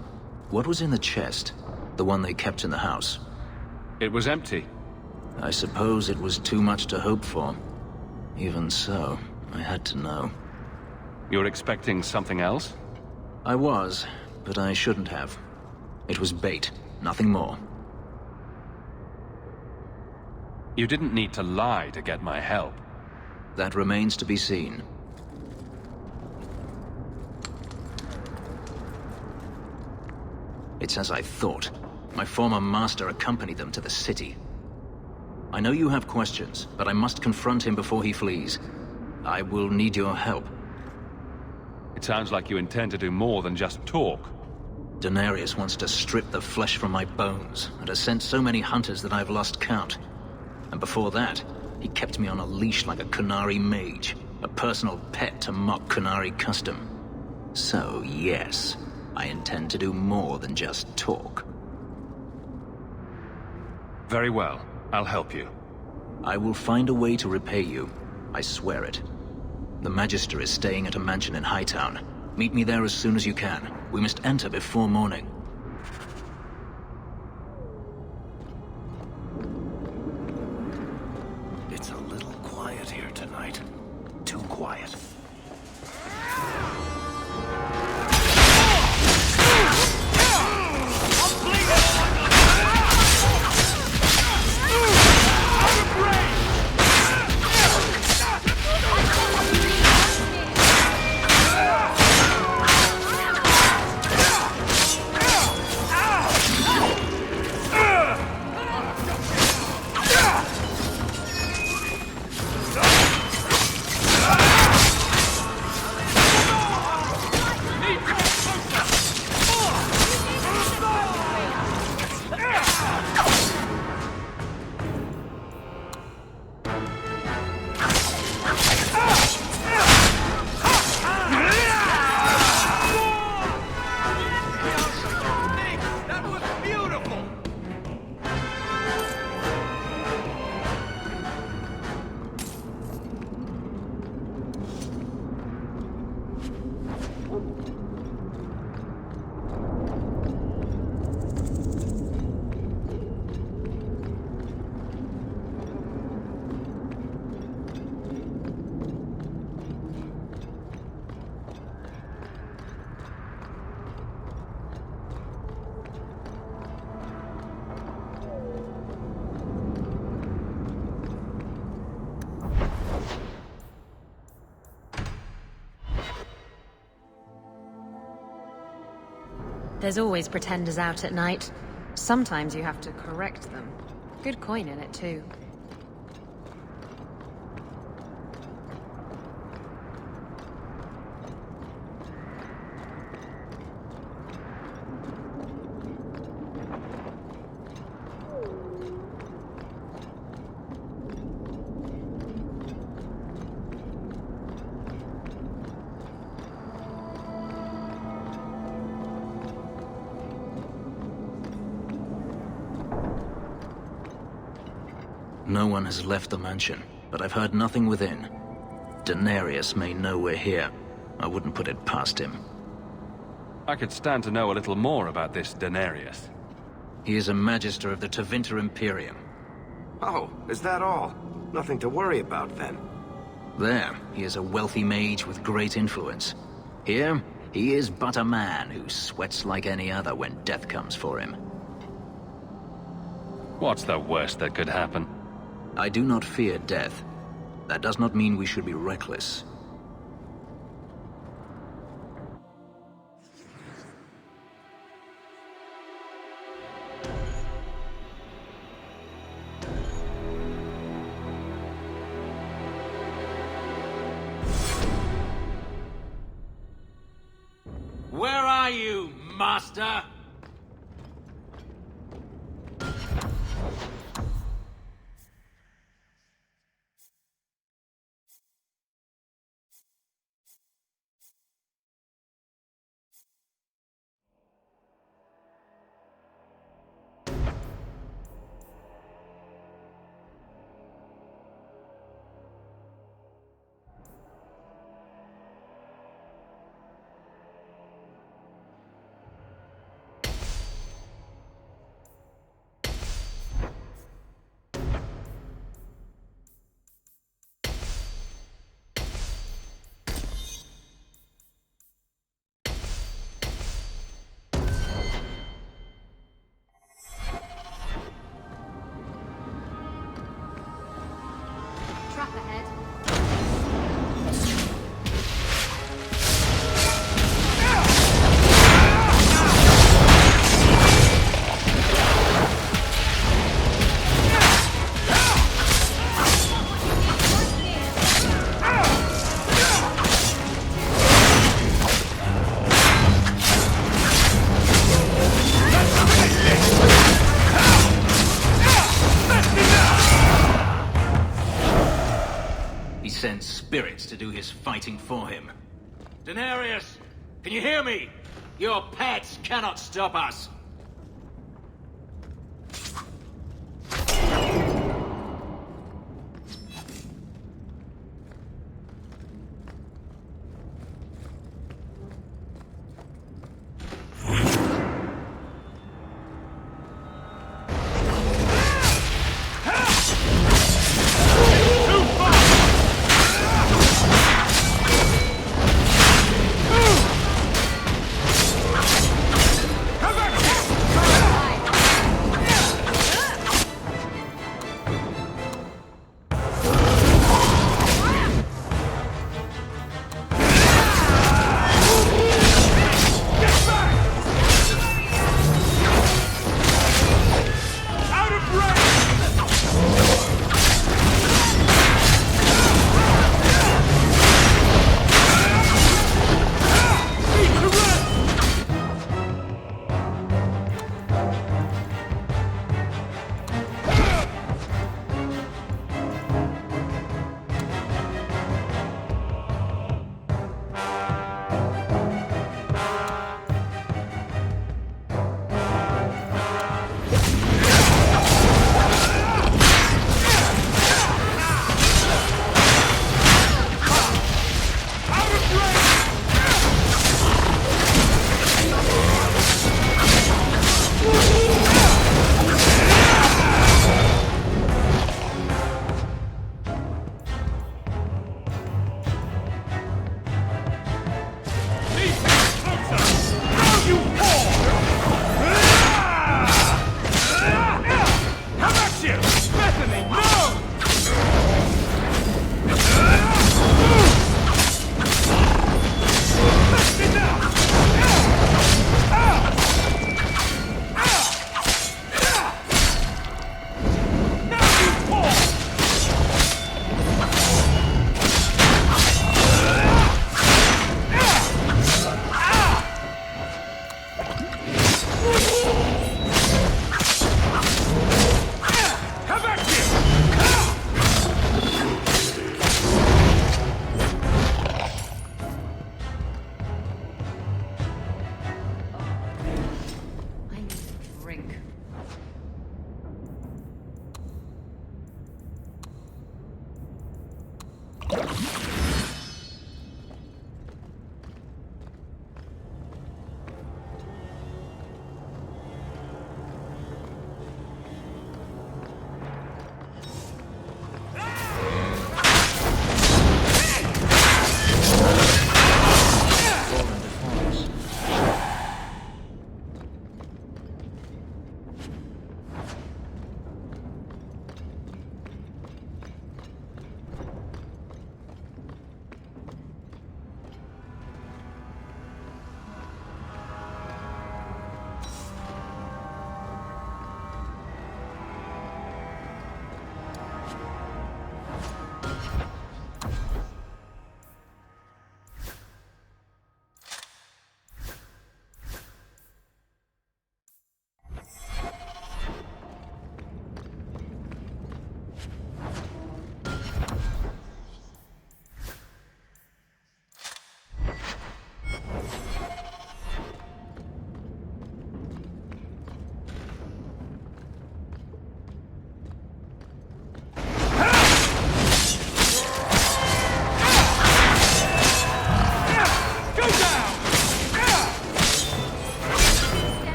what was in the chest? The one they kept in the house? It was empty. I suppose it was too much to hope for. Even so, I had to know. You're expecting something else? I was, but I shouldn't have. It was bait, nothing more. You didn't need to lie to get my help. That remains to be seen. It's as I thought. My former master accompanied them to the city. I know you have questions, but I must confront him before he flees. I will need your help. It sounds like you intend to do more than just talk. Denarius wants to strip the flesh from my bones, and has sent so many hunters that I've lost count. And before that, he kept me on a leash like a Qunari mage, a personal pet to mock Qunari custom. So, yes, I intend to do more than just talk. Very well. I'll help you. I will find a way to repay you. I swear it. The Magister is staying at a mansion in Hightown. Meet me there as soon as you can. We must enter before morning. It's a little quiet here tonight. Too quiet. There's always pretenders out at night. Sometimes you have to correct them. Good coin in it, too. No one has left the mansion, but I've heard nothing within. Denarius may know we're here. I wouldn't put it past him. I could stand to know a little more about this Denarius. He is a Magister of the Tevinter Imperium. Oh, is that all? Nothing to worry about, then. There, he is a wealthy mage with great influence. Here, he is but a man who sweats like any other when death comes for him. What's the worst that could happen? I do not fear death. That does not mean we should be reckless. Where are you, Master? Trap ahead. Sends spirits to do his fighting for him. Denarius, can you hear me? Your pets cannot stop us.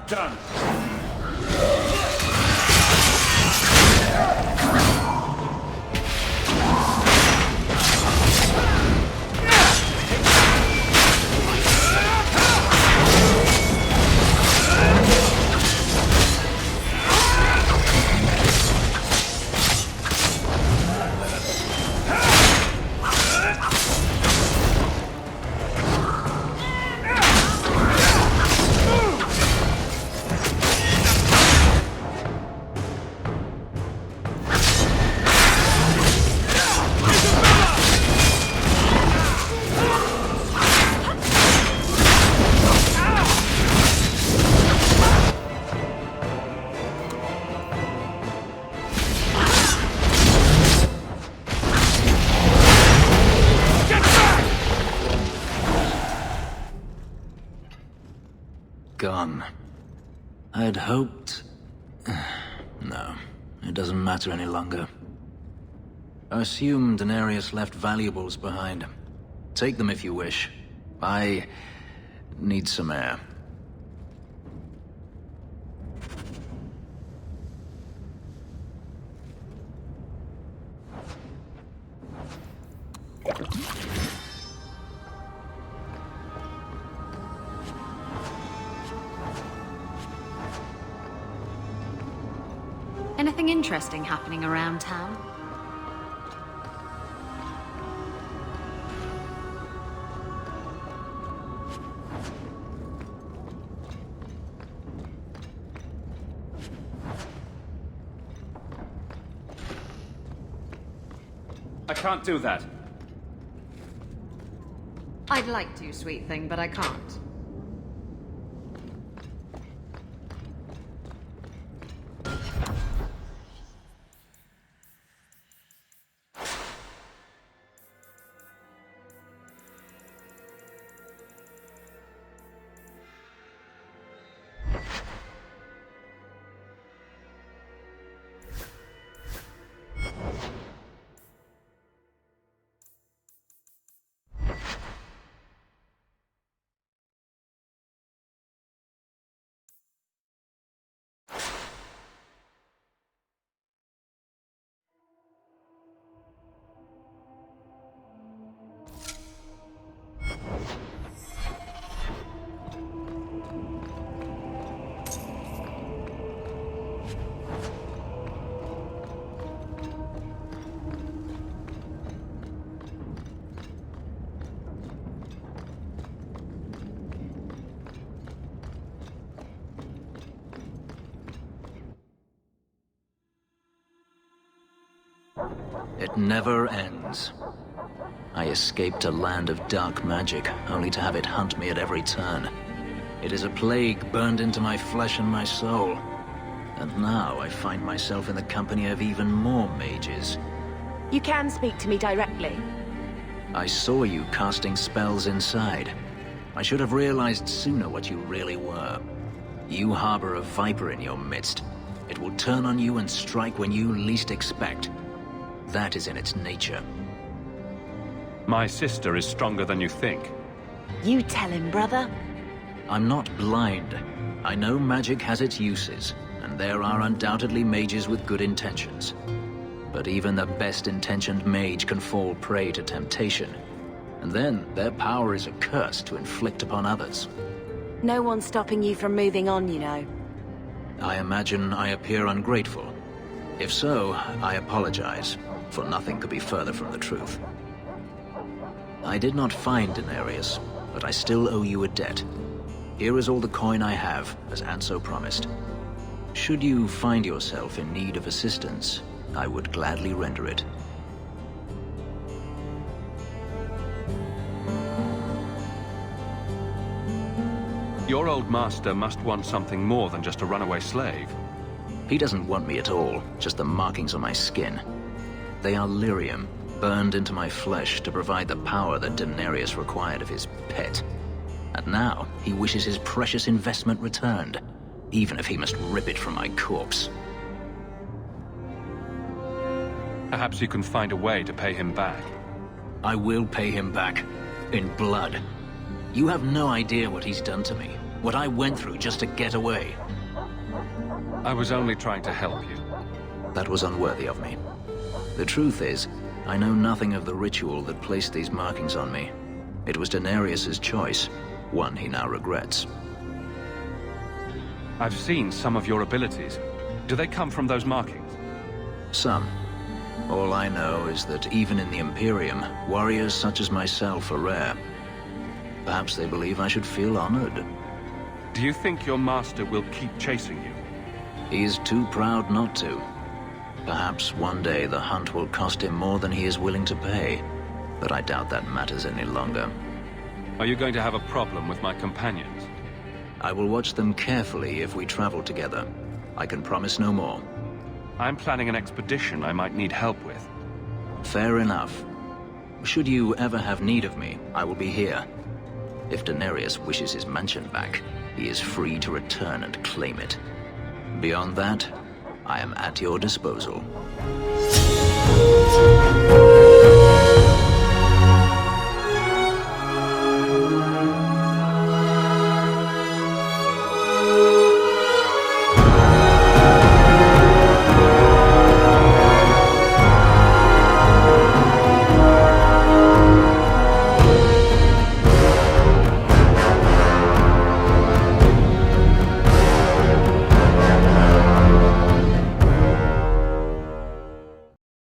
Done. Gone. I'd hoped... No, it doesn't matter any longer. I assume Daenerys left valuables behind. Take them if you wish. I need some air. Anything interesting happening around town? I can't do that. I'd like to, sweet thing, but I can't. It never ends. I escaped a land of dark magic, only to have it hunt me at every turn. It is a plague burned into my flesh and my soul. And now I find myself in the company of even more mages. You can speak to me directly. I saw you casting spells inside. I should have realized sooner what you really were. You harbor a viper in your midst. It will turn on you and strike when you least expect. That is in its nature. My sister is stronger than you think. You tell him, brother. I'm not blind. I know magic has its uses, and there are undoubtedly mages with good intentions. But even the best-intentioned mage can fall prey to temptation. And then their power is a curse to inflict upon others. No one's stopping you from moving on, you know. I imagine I appear ungrateful. If so, I apologize, for nothing could be further from the truth. I did not find Daenerys, but I still owe you a debt. Here is all the coin I have, as Anso promised. Should you find yourself in need of assistance, I would gladly render it. Your old master must want something more than just a runaway slave. He doesn't want me at all, just the markings on my skin. They are lyrium, burned into my flesh to provide the power that Daenerys required of his pet. And now, he wishes his precious investment returned, even if he must rip it from my corpse. Perhaps you can find a way to pay him back. I will pay him back, in blood. You have no idea what he's done to me. What I went through just to get away. I was only trying to help you. That was unworthy of me. The truth is, I know nothing of the ritual that placed these markings on me. It was Daenerys' choice, one he now regrets. I've seen some of your abilities. Do they come from those markings? Some. All I know is that even in the Imperium, warriors such as myself are rare. Perhaps they believe I should feel honored. Do you think your master will keep chasing you? He is too proud not to. Perhaps one day the hunt will cost him more than he is willing to pay, but I doubt that matters any longer. Are you going to have a problem with my companions? I will watch them carefully if we travel together. I can promise no more. I'm planning an expedition I might need help with. Fair enough. Should you ever have need of me, I will be here. If Daenerys wishes his mansion back, he is free to return and claim it. Beyond that, I am at your disposal.